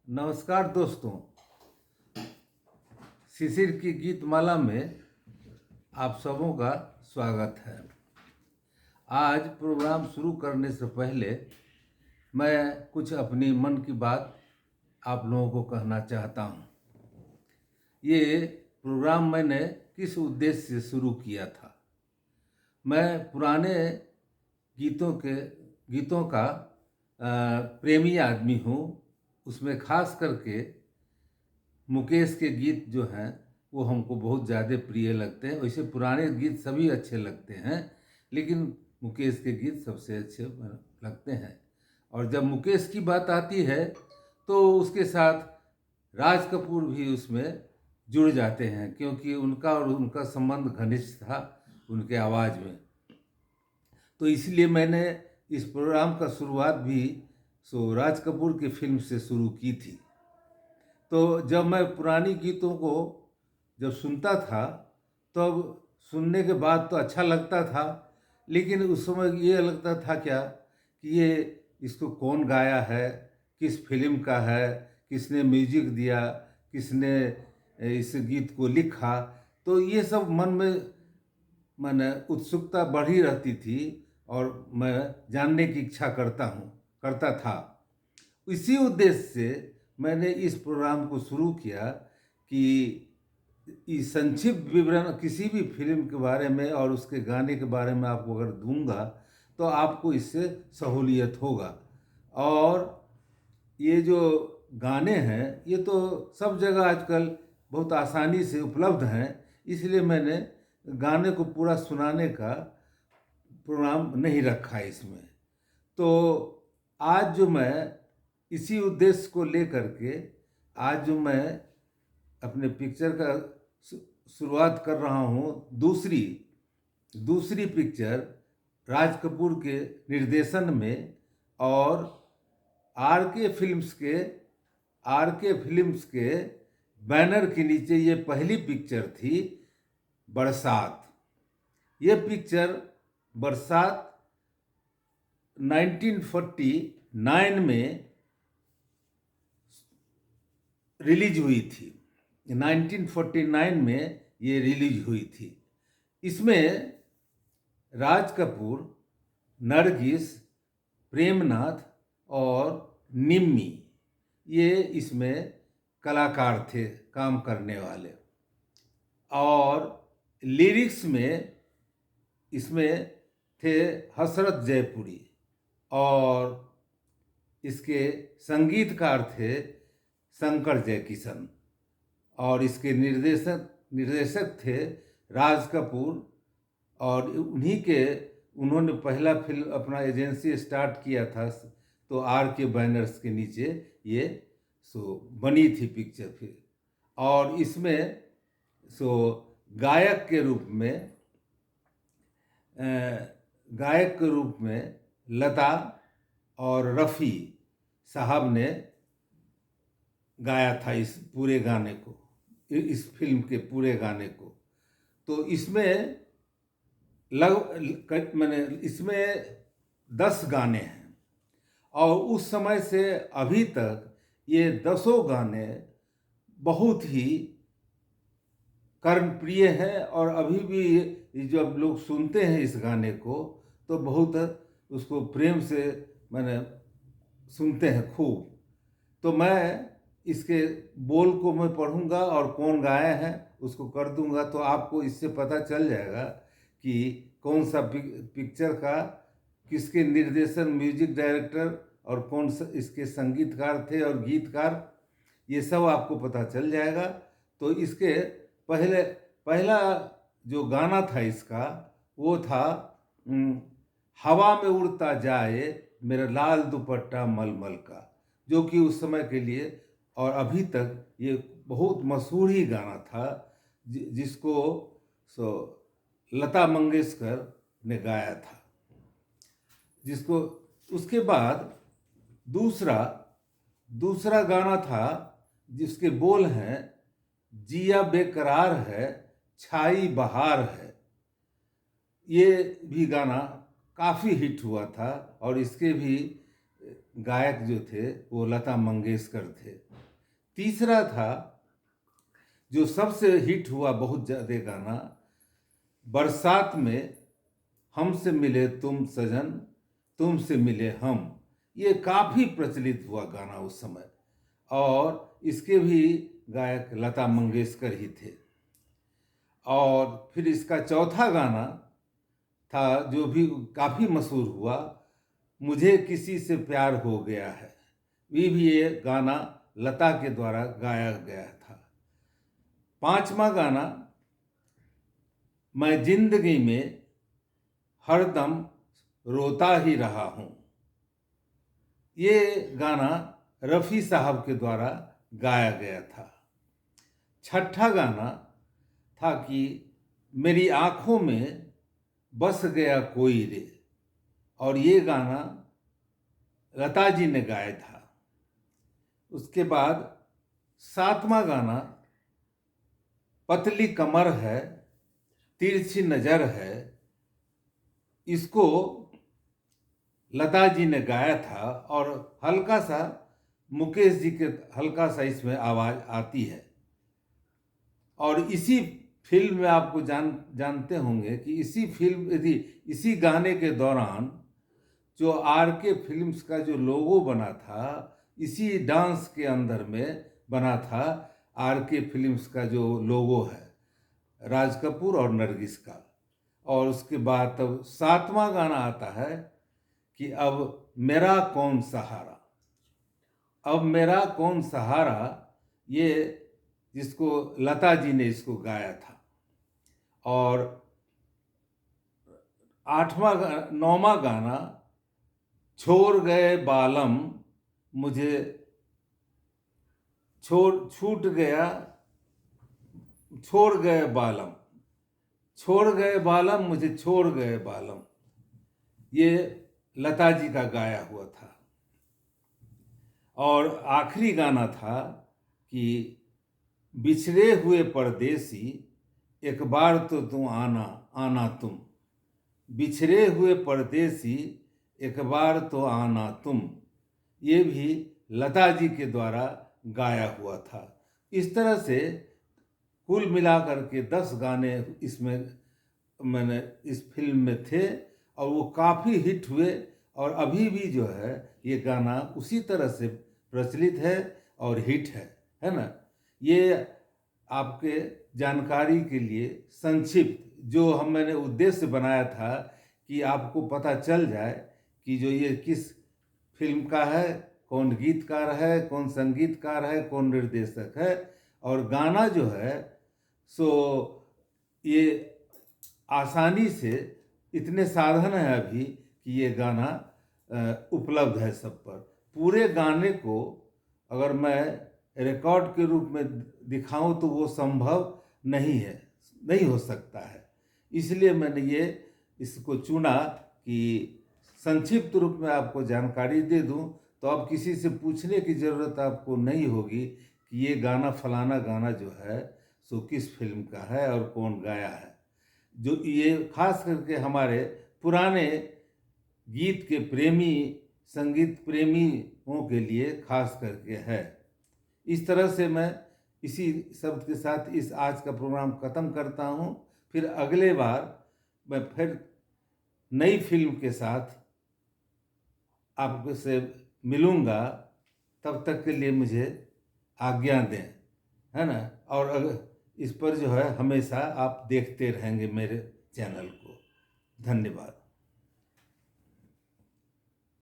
नमस्कार दोस्तों, शिशिर की गीतमाला में आप सबों का स्वागत है। आज प्रोग्राम शुरू करने से पहले मैं कुछ अपनी मन की बात आप लोगों को कहना चाहता हूँ। ये प्रोग्राम मैंने किस उद्देश्य से शुरू किया था। मैं पुराने गीतों का प्रेमी आदमी हूँ। उसमें खास करके मुकेश के गीत जो हैं वो हमको बहुत ज़्यादा प्रिय लगते हैं। वैसे पुराने गीत सभी अच्छे लगते हैं, लेकिन मुकेश के गीत सबसे अच्छे लगते हैं। और जब मुकेश की बात आती है तो उसके साथ राज कपूर भी उसमें जुड़ जाते हैं, क्योंकि उनका और उनका संबंध घनिष्ठ था उनके आवाज़ में। तो इसलिए मैंने इस प्रोग्राम का शुरुआत भी राज कपूर की फिल्म से शुरू की थी। तो जब मैं पुरानी गीतों को जब सुनता था तब सुनने के बाद तो अच्छा लगता था, लेकिन उस समय ये लगता था क्या कि ये इसको कौन गाया है, किस फिल्म का है, किसने म्यूजिक दिया, किसने इस गीत को लिखा। तो ये सब मन में मैंने उत्सुकता बढ़ी रहती थी और मैं जानने की इच्छा करता था। इसी उद्देश्य से मैंने इस प्रोग्राम को शुरू किया कि इस संक्षिप्त विवरण किसी भी फिल्म के बारे में और उसके गाने के बारे में आपको अगर दूंगा तो आपको इससे सहूलियत होगा। और ये जो गाने हैं ये तो सब जगह आजकल बहुत आसानी से उपलब्ध हैं, इसलिए मैंने गाने को पूरा सुनाने का प्रोग्राम नहीं रखा इसमें। तो आज जो मैं इसी उद्देश्य को लेकर के आज जो मैं अपने पिक्चर का शुरुआत कर रहा हूँ, दूसरी पिक्चर राज कपूर के निर्देशन में और आर के फिल्म्स के बैनर के नीचे ये पहली पिक्चर थी बरसात। ये पिक्चर बरसात 1949 में रिलीज हुई थी। 1949 में ये रिलीज हुई थी। इसमें राज कपूर, नरगिस, प्रेमनाथ और निम्मी ये इसमें कलाकार थे काम करने वाले। और लिरिक्स में इसमें थे हसरत जयपुरी और इसके संगीतकार थे शंकर जयकिशन और इसके निर्देशक थे राज कपूर। और उन्होंने पहला फिल्म अपना एजेंसी स्टार्ट किया था तो आर के बैनर्स के नीचे ये बनी थी पिक्चर फिर। और इसमें गायक के रूप में लता और रफ़ी साहब ने गाया था इस पूरे गाने को, इस फिल्म के पूरे गाने को। तो इसमें इसमें 10 गाने हैं और उस समय से अभी तक ये 10 गाने बहुत ही कर्मप्रिय हैं और अभी भी जब लोग सुनते हैं इस गाने को तो बहुत उसको प्रेम से सुनते हैं खूब। तो मैं इसके बोल को मैं पढ़ूंगा और कौन गाया है उसको कर दूंगा, तो आपको इससे पता चल जाएगा कि कौन सा पिक्चर का किसके निर्देशन, म्यूजिक डायरेक्टर और कौन सा इसके संगीतकार थे और गीतकार, ये सब आपको पता चल जाएगा। तो इसके पहला जो गाना था इसका वो था हवा में उड़ता जाए मेरा लाल दुपट्टा मलमल का, जो कि उस समय के लिए और अभी तक ये बहुत मशहूर ही गाना था, जिसको लता मंगेशकर ने गाया था। जिसको उसके बाद दूसरा गाना था जिसके बोल हैं जिया बेकरार है छाई बहार है। ये भी गाना काफ़ी हिट हुआ था और इसके भी गायक जो थे वो लता मंगेशकर थे। तीसरा था जो सबसे हिट हुआ बहुत ज़्यादा गाना, बरसात में हमसे मिले तुम सजन, तुमसे मिले हम। ये काफ़ी प्रचलित हुआ गाना उस समय, और इसके भी गायक लता मंगेशकर ही थे। और फिर इसका चौथा गाना था जो भी काफ़ी मशहूर हुआ, मुझे किसी से प्यार हो गया है। ये गाना लता के द्वारा गाया गया था। पांचवा गाना, मैं जिंदगी में हरदम रोता ही रहा हूँ। ये गाना रफ़ी साहब के द्वारा गाया गया था। छठा गाना था कि मेरी आँखों में बस गया कोई रे, और ये गाना लता जी ने गाया था। उसके बाद सातवां गाना, पतली कमर है तिरछी नज़र है, इसको लता जी ने गाया था, और हल्का सा मुकेश जी के हल्का सा इसमें आवाज़ आती है। और इसी फिल्म में आपको जानते होंगे कि इसी गाने के दौरान जो आर के फिल्म्स का जो लोगो बना था, इसी डांस के अंदर में बना था आर के फिल्म्स का जो लोगो है, राज कपूर और नरगिस का। और उसके बाद तब सातवां गाना आता है कि अब मेरा कौन सहारा। अब मेरा कौन सहारा, ये जिसको लता जी ने इसको गाया था। और नौवां गाना, छोड़ गए बालम मुझे छूट गया, छोड़ गए बालम, छोड़ गए बालम मुझे छोड़ गए बालम, ये लता जी का गाया हुआ था। और आखिरी गाना था कि बिछड़े हुए परदेसी एक बार तो तुम आना आना तुम, बिछड़े हुए परदेसी एक बार तो आना तुम, ये भी लता जी के द्वारा गाया हुआ था। इस तरह से कुल मिलाकर के 10 गाने इसमें मैंने इस फिल्म में थे, और वो काफ़ी हिट हुए, और अभी भी जो है ये गाना उसी तरह से प्रचलित है और हिट है ना। ये आपके जानकारी के लिए संक्षिप्त जो मैंने उद्देश्य बनाया था कि आपको पता चल जाए कि जो ये किस फिल्म का है, कौन गीतकार है, कौन संगीतकार है, कौन निर्देशक है, और गाना जो है सो ये आसानी से इतने साधन हैं अभी कि ये गाना उपलब्ध है सब पर। पूरे गाने को अगर मैं रिकॉर्ड के रूप में दिखाऊं तो वो संभव नहीं है, नहीं हो सकता है। इसलिए मैंने ये इसको चुना कि संक्षिप्त रूप में आपको जानकारी दे दूं, तो अब किसी से पूछने की ज़रूरत आपको नहीं होगी कि ये गाना फलाना गाना जो है सो किस फिल्म का है और कौन गाया है। जो ये खास करके हमारे पुराने गीत के प्रेमी, संगीत प्रेमियों के लिए खास करके है। इस तरह से मैं इसी शब्द के साथ इस आज का प्रोग्राम ख़त्म करता हूँ। फिर अगले बार मैं फिर नई फिल्म के साथ आपसे मिलूँगा। तब तक के लिए मुझे आज्ञा दें, है ना। और अगर इस पर जो है हमेशा आप देखते रहेंगे मेरे चैनल को। धन्यवाद।